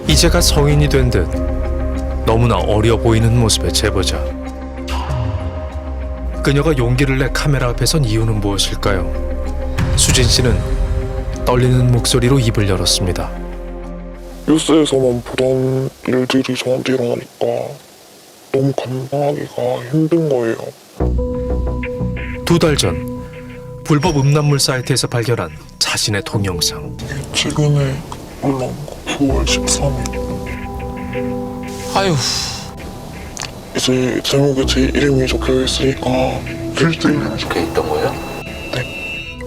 이제가 성인이 된 듯 너무나 어려 보이는 모습의 제보자. 그녀가 용기를 내 카메라 앞에 선 이유는 무엇일까요? 수진 씨는 떨리는 목소리로 입을 열었습니다. 뉴스에서만 보던 일들이 저한테 일어나니까 너무 감당하기가 힘든 거예요. 2달 전 불법 음란물 사이트에서 발견한 자신의 동영상. 최근에 올라온 거 9월 13일. 아유, 이제 제목에 제 이름이 적혀 있으니까 필드에 적혀 있던 거예요?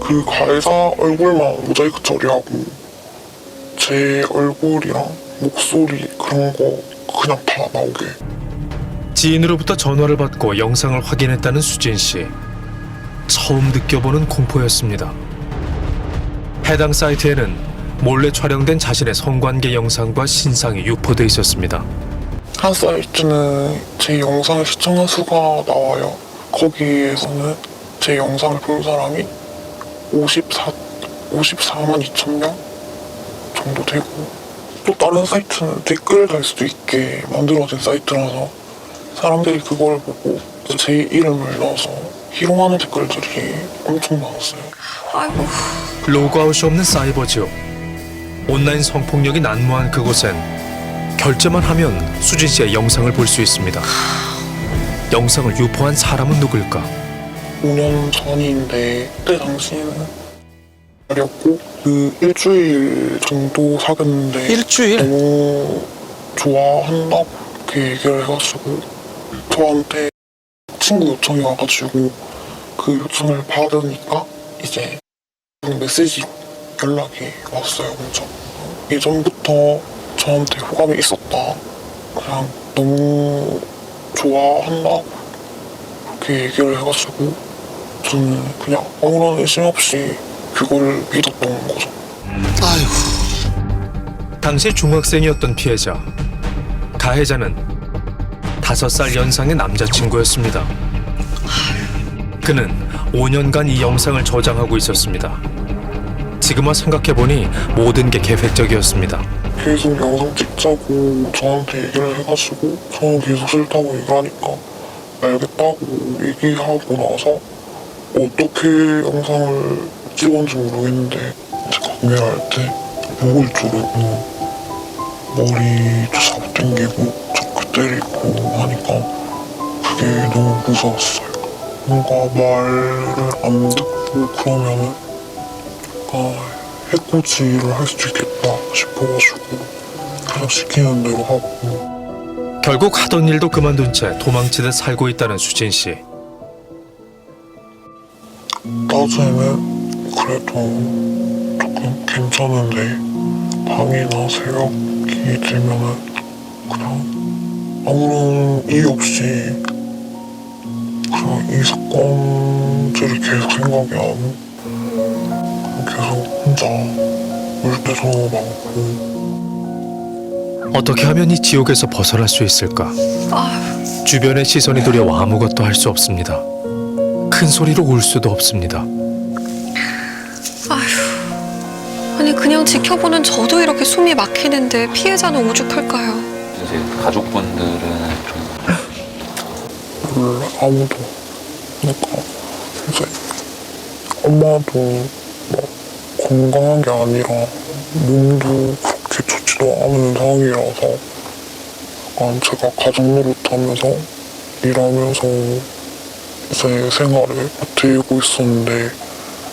그 가해자 얼굴만 모자이크 처리하고 제 얼굴이랑 목소리 그런 거 그냥 다 나오게. 지인으로부터 전화를 받고 영상을 확인했다는 수진 씨. 처음 느껴보는 공포였습니다. 해당 사이트에는 몰래 촬영된 자신의 성관계 영상과 신상이 유포돼 있었습니다. 한 사이트는 제 영상을 시청한 수가 나와요. 거기에서는 제 영상을 본 사람이 54만 2천 명 정도 되고, 또 다른 사이트는 댓글 달 수도 있게 만들어진 사이트라서 사람들이 그걸 보고 제 이름을 넣어서 희롱하는 댓글들이 엄청 많았어요. 아이고. 로그아웃이 없는 사이버 지옥. 온라인 성폭력이 난무한 그곳엔 결제만 하면 수진 씨의 영상을 볼 수 있습니다. 영상을 유포한 사람은 누굴까? 5년 전인데 그때 당시에는 어렸고 그 일주일 정도 사귀었는데 일주일? 너무 좋아한다고 그렇게 얘기를 해가지고 저한테 친구 요청이 와가지고 그 요청을 받으니까 이제 메시지 연락이 왔어요. 먼저 예전부터 저한테 호감이 있었다, 그냥 너무 좋아한다고 그렇게 얘기를 해가지고 저는 그냥 아무런 의심 없이 그걸 믿었던 거죠. 아이고, 당시 중학생이었던 피해자. 가해자는 5살 연상의 남자친구였습니다. 그는 5년간 이 영상을 저장하고 있었습니다. 지금 와 생각해보니 모든 게 계획적이었습니다. 계속 영상 찍자고 저한테 얘기를 해가지고 저는 계속 싫다고 얘기하니까 알겠다고 얘기하고 나서 어떻게 영상을 찍었는지 모르겠는데 제가 구매할 때 목을 조르고 머리도 잡아당기고 자꾸 때리고 하니까 그게 너무 무서웠어요. 뭔가 말을 안 듣고 그러면은 해코지를 할 수도 있겠다 싶어가지고 그냥 시키는 대로 하고. 결국 하던 일도 그만둔 채 도망치듯 살고 있다는 수진 씨. 낮에는 그래도 조금 괜찮은데 밤이나 새벽이 되면은 그냥 아무런 이유 없이 그냥 이 사건들이 계속 생각이 나고 계속 혼자 울 때도 많고. 어떻게 하면 이 지옥에서 벗어날 수 있을까? 아휴. 주변의 시선이 두려워 아무것도 할 수 없습니다. 큰 소리로 울 수도 없습니다. 아휴. 아니 그냥 지켜보는 저도 이렇게 숨이 막히는데 피해자는 오죽할까요? 이제 가족분들은 좀 몰라, 아무도. 그러니까 이제 엄마도 뭐 건강한 게 아니라 몸도 그렇게 좋지도 않은 상황이라서 약간 제가 가족 노릇하면서 일하면서 제 생활을 버티고 있었는데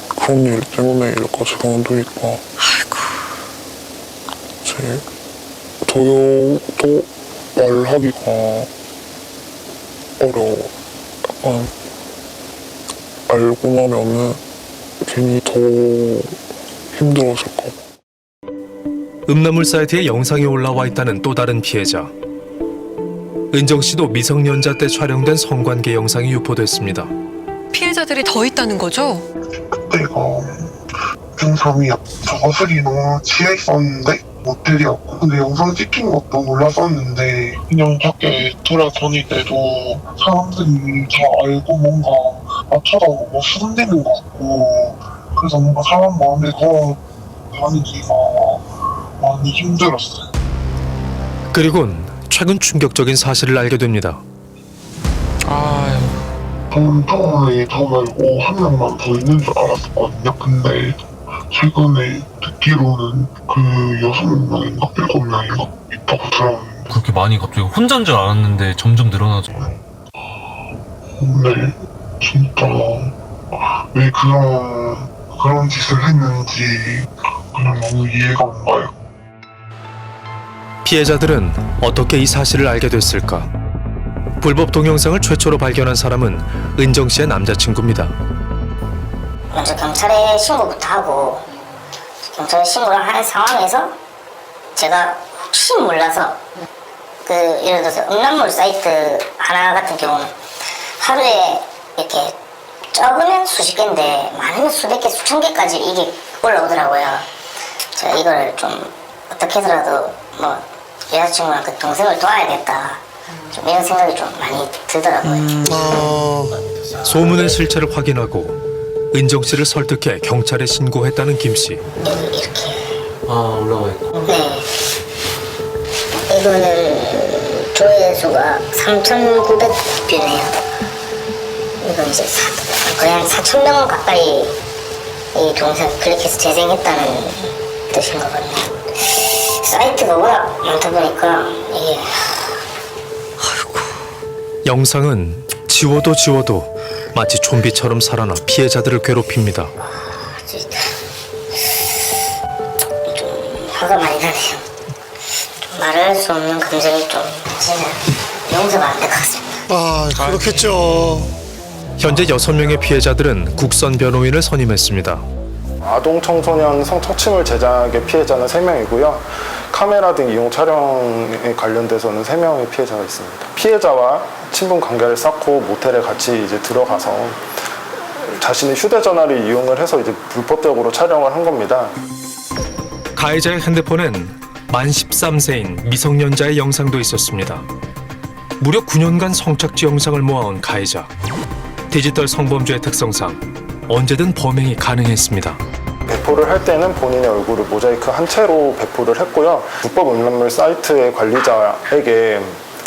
그런 일 때문에 일까지 그만두니까 아이고. 이제 더욱더 말하기가 어려워. 약간 알고 나면은 괜히 더 힘들어질까 봐. 음란물 사이트에 영상이 올라와 있다는 또 다른 피해자. 은정 씨도 미성년자 때 촬영된 성관계 영상이 유포됐습니다. 피해자들이 더 있다는 거죠? 그때가 중3이야. 저것들이 너무 취해 있었는데 모텔이었고, 근데 영상 찍힌 것도 몰랐었는데 그냥 밖에 돌아다닐 때도 사람들이 다 알고 뭔가 쳐다보고 뭐 수군대는 것 같고, 그래서 뭔가 사람 마음에 걸어다니기가 많이 힘들었어요. 그리곤 최근 충격적인 사실을 알게 됩니다. 아유. 저는 처음에 저 말고 한 명만 더 있는 줄 알았었거든요. 근데 최근에 듣기로는 그 6명인가 7명인가 있다고 들었는데 그렇게 많이 갑자기 혼자인 줄 알았는데 점점 늘어나죠. 근데 진짜 왜 그런 짓을 했는지 그냥 너무 이해가 안 가요. 피해자들은 어떻게 이 사실을 알게 됐을까? 불법 동영상을 최초로 발견한 사람은 은정 씨의 남자친구입니다. 먼저 경찰에 신고부터 하고 경찰에 신고를 하는 상황에서 제가 혹시 몰라서 그 예를 들어서 음란물 사이트 하나 같은 경우는 하루에 이렇게 적으면 수십 개인데 많으면 수백 개, 수천 개까지 이게 올라오더라고요. 제가 이걸 좀 어떻게 해서라도 뭐 여자친구랑 그 동생을 도와야겠다. 좀 이런 생각이 좀 많이 들더라고요. 소문의 실체를 확인하고 은정 씨를 설득해 경찰에 신고했다는 김 씨. 이렇게. 아, 올라와 있고. 네. 이거는 조회수가 3,900뷰네요. 이거 이제 거의 한 4,000명 가까이 이 동영상 클릭해서 재생했다는 뜻인 것 같네요. 사이트가 워낙 많다 보니까 이게 영상은 지워도 지워도 마치 좀비처럼 살아나 피해자들을 괴롭힙니다. 진짜 좀 화가 많이 나네요. 좀 말할 수 없는 감정이 좀 진짜 용서가 안 될 것 같습니다. 아, 그렇겠죠. 현재 6명의 피해자들은 국선 변호인을 선임했습니다. 아동 청소년 성착취물 제작의 피해자는 3명이고요. 카메라 등 이용 촬영에 관련돼서는 3명의 피해자가 있습니다. 피해자와 친분 관계를 쌓고 모텔에 같이 이제 들어가서 자신의 휴대전화를 이용을 해서 이제 불법적으로 촬영을 한 겁니다. 가해자의 핸드폰엔 만 13세인 미성년자의 영상도 있었습니다. 무려 9년간 성착취 영상을 모아온 가해자. 디지털 성범죄의 특성상 언제든 범행이 가능했습니다. 배포를 할 때는 본인의 얼굴을 모자이크 한 채로 배포를 했고요. 불법 음란물 사이트의 관리자에게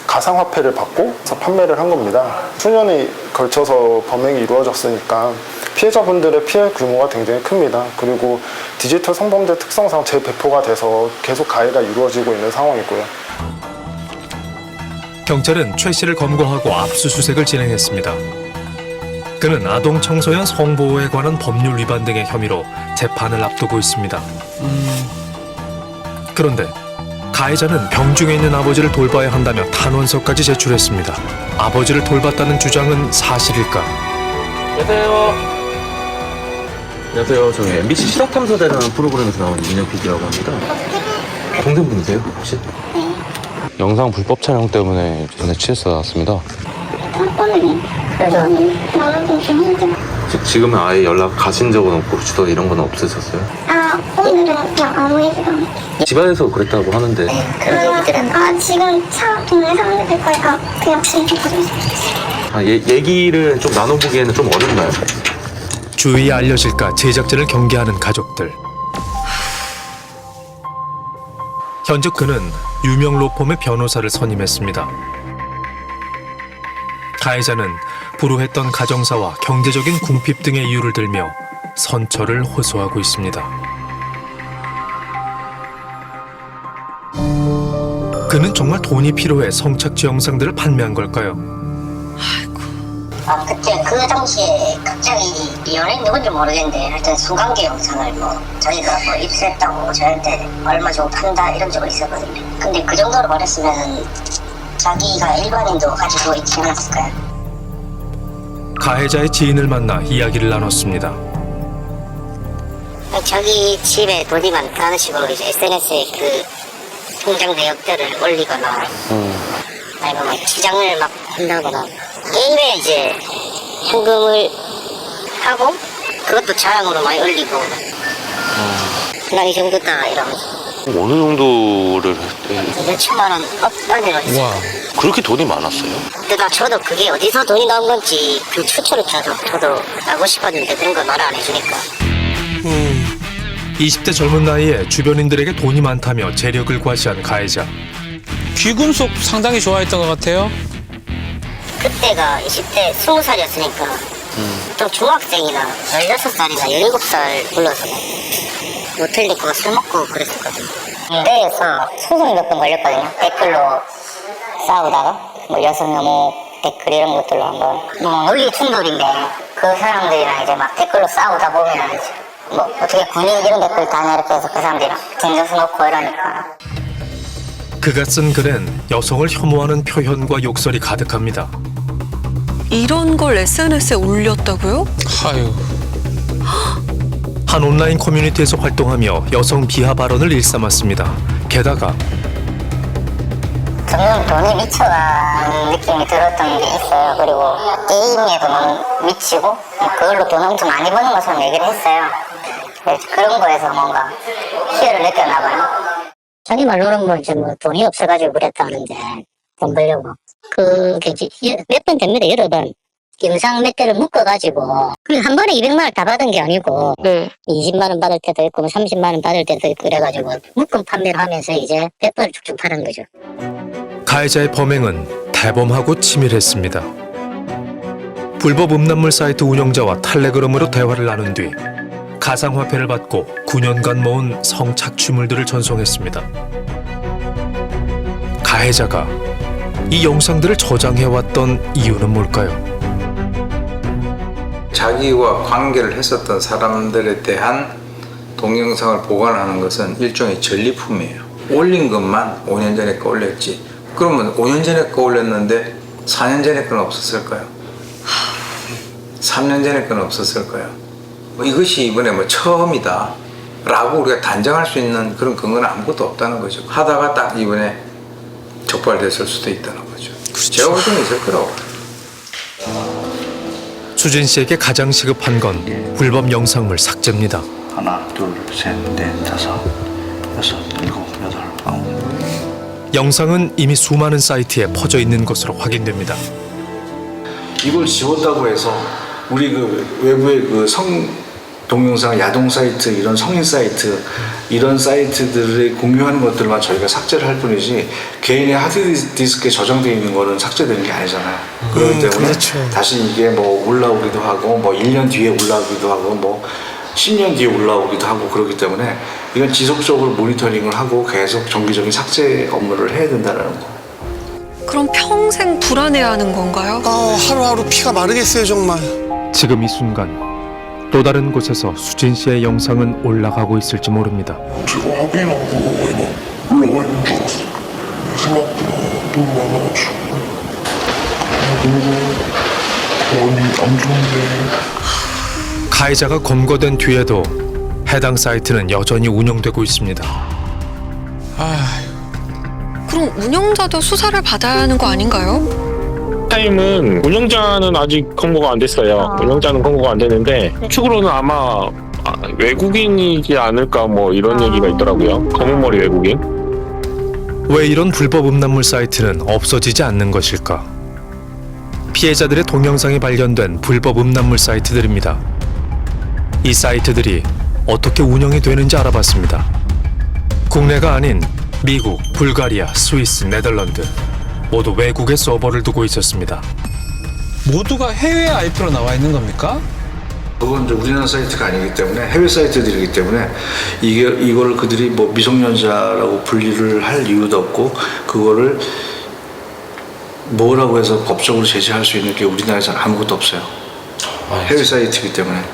가상화폐를 받고 판매를 한 겁니다. 수년이 걸쳐서 범행이 이루어졌으니까 피해자분들의 피해 규모가 굉장히 큽니다. 그리고 디지털 성범죄 특성상 재배포가 돼서 계속 가해가 이루어지고 있는 상황이고요. 경찰은 최 씨를 검거하고 압수수색을 진행했습니다. 그는 아동 청소년 성보호에 관한 법률 위반 등의 혐의로 재판을 앞두고 있습니다. 그런데 가해자는 병중에 있는 아버지를 돌봐야 한다며 탄원서까지 제출했습니다. 아버지를 돌봤다는 주장은 사실일까? 안녕하세요. 안녕하세요. 저희 MBC 시사탐사대라는 프로그램에서 나온 민혁 PD라고 합니다. 동생분이세요, 혹시? 네. 영상 불법 촬영 때문에 전에 취해서 나왔습니다. 오늘이 그래서 나는 좀 힘들어. 지금은 아예 연락 가신 적은 없고 주소 이런 건 없으셨어요? 오늘은 그냥 아무 얘기도 안 해. 집안에서 그랬다고 하는데 그런 얘기들은 지금 차 동네 사람들 거니까 그냥 지금 좀 가져오시면 좋겠어요. 얘기를 좀 나눠보기에는 좀 어렵나요? 주위에 알려질까 제작진을 경계하는 가족들. 현재 그는 유명 로펌의 변호사를 선임했습니다. 가해자는 불우했던 가정사와 경제적인 궁핍 등의 이유를 들며 선처를 호소하고 있습니다. 그는 정말 돈이 필요해 성착취 영상들을 판매한 걸까요? 그때 그 당시에 갑자기 연예인 누군지 모르겠는데 하여튼 수강계 영상을 저희가 입수했다고 저한테 얼마 주고 판다 이런 적이 있었거든요. 근데 그 정도로 말했으면 자기가 일반인도 가지고 있지 않았을까요? 가해자의 지인을 만나 이야기를 나눴습니다. 자기 집에 돈이 많다는 식으로 이제 SNS에 그 통장 내역들을 올리거나 아니면 막 시장을 막 한다거나 게임에 이제 현금을 하고 그것도 자랑으로 많이 올리고 나 이 정도다 이러면서 어느 정도를 몇천만 원 단위로 했어요. 그렇게 돈이 많았어요? 근데 저도 그게 어디서 돈이 나온 건지 그 추천을 저도 알고 싶었는데 그런 걸 말 안 해주니까 20대 젊은 나이에 주변인들에게 돈이 많다며 재력을 과시한 가해자. 귀금속 상당히 좋아했던 것 같아요. 그때가 20대 20살이었으니까 좀 중학생이나 16살이나 17살 불러서 모텔 입고 술 먹고 그랬었거든요. 군대에서 소송 몇 번 걸렸거든요. 댓글로 싸우다가 뭐 여성 혐오 댓글 이런 것들로 한번 뭐 논리 충돌인데 그 사람들이랑 이제 막 댓글로 싸우다 보면 이제 뭐 어떻게 군인 이런 댓글 다냐 이렇게 해서 그 사람들이랑 전져서 놓고 이러니까 그가 쓴 글엔 여성을 혐오하는 표현과 욕설이 가득합니다. 이런 걸 SNS에 올렸다고요? 아유. 한 온라인 커뮤니티에서 활동하며 여성 비하 발언을 일삼았습니다. 게다가 점점 돈에 미쳐가는 느낌이 들었던 게 있어요. 그리고 게임에도 너무 미치고 그걸로 돈 엄청 많이 버는 것처럼 얘기를 했어요. 그래서 그런 거에서 뭔가 희열을 느꼈나 봐요. 자기 말로는 뭐 이제 뭐 돈이 없어가지고 그랬다는데 돈 벌려고 그게 몇 번 됩니다. 여러 번 영상 몇 개를 묶어가지고 한 번에 200만 원 다 받은 게 아니고 20만 원 받을 때도 있고 30만 원 받을 때도 있고 그래가지고 묶음 판매를 하면서 이제 몇 번을 쭉쭉 파는 거죠. 가해자의 범행은 대범하고 치밀했습니다. 불법 음란물 사이트 운영자와 텔레그램으로 대화를 나눈 뒤 가상화폐를 받고 9년간 모은 성착취물들을 전송했습니다. 가해자가 이 영상들을 저장해왔던 이유는 뭘까요? 자기와 관계를 했었던 사람들에 대한 동영상을 보관하는 것은 일종의 전리품이에요. 올린 것만 5년 전에 거 올렸지. 그러면 5년 전에 거 올렸는데 4년 전에 건 없었을까요? 3년 전에 건 없었을까요? 이것이 이번에 뭐 처음이다 라고 우리가 단정할 수 있는 그런 근거는 아무것도 없다는 거죠. 하다가 딱 이번에 적발됐을 수도 있다는 거죠. 제가 볼 때는 있을 거라고 봐요. 수진 씨에게 가장 시급한 건 불법 영상물 삭제입니다. 하나, 둘, 셋, 넷, 다섯, 여섯, 일곱, 여덟, 아홉. 영상은 이미 수많은 사이트에 퍼져 있는 것으로 확인됩니다. 이걸 지웠다고 해서 우리 그 외부의 그 동영상 야동 사이트 이런 성인 사이트 이런 사이트들을 공유하는 것들만 저희가 삭제를 할 뿐이지 개인의 하드디스크에 저장되어 있는 거는 삭제되는 게 아니잖아요. 그렇기 때문에 그렇죠. 다시 이게 뭐 올라오기도 하고 뭐 1년 뒤에 올라오기도 하고 뭐 10년 뒤에 올라오기도 하고 그렇기 때문에 이건 지속적으로 모니터링을 하고 계속 정기적인 삭제 업무를 해야 된다는 거. 그럼 평생 불안해하는 건가요? 하루하루 피가 마르겠어요 정말. 지금 이 순간 또 다른 곳에서 수진 씨의 영상은 올라가고 있을지 모릅니다. 제가 확인하고 올라와 있는 줄 알았어요. 생각보다 너무 많아가지고 많이 안 좋은데. 가해자가 검거된 뒤에도 해당 사이트는 여전히 운영되고 있습니다. 그럼 운영자도 수사를 받아야 하는 거 아닌가요? 타임은 운영자는 아직 검거가 안 됐어요. 운영자는 검거가 안 됐는데 추측으로는 아마 외국인이지 않을까 뭐 이런 얘기가 있더라고요. 검은머리 외국인. 왜 이런 불법 음란물 사이트는 없어지지 않는 것일까? 피해자들의 동영상이 발견된 불법 음란물 사이트들입니다. 이 사이트들이 어떻게 운영이 되는지 알아봤습니다. 국내가 아닌 미국, 불가리아, 스위스, 네덜란드 모두 외국에 서버를 두고 있었습니다. 모두가 해외 IP로 나와 있는 겁니까? 그건 이제 우리나라 사이트가 아니기 때문에 해외 사이트들이기 때문에 이걸 그들이 뭐 미성년자라고 분리를 할 이유도 없고 그거를 뭐라고 해서 법적으로 제재할 수 있는 게 우리나라에서는 아무것도 없어요. 해외 사이트이기 때문에.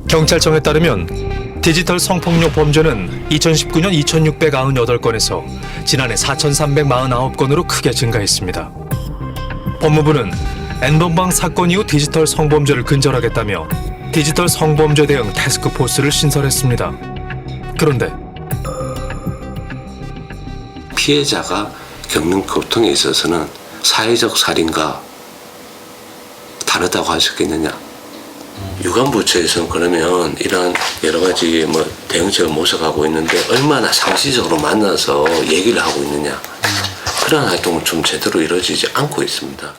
경찰청에 따르면 디지털 성폭력 범죄는 2019년 2,698건에서 지난해 4,349건으로 크게 증가했습니다. 법무부는 N번방 사건 이후 디지털 성범죄를 근절하겠다며 디지털 성범죄 대응 태스크포스를 신설했습니다. 그런데 피해자가 겪는 고통에 있어서는 사회적 살인과 다르다고 하셨겠느냐. 유관부처에서는 그러면 이런 여러 가지 뭐 대응책을 모색하고 있는데 얼마나 상시적으로 만나서 얘기를 하고 있느냐. 그런 활동은 좀 제대로 이루어지지 않고 있습니다.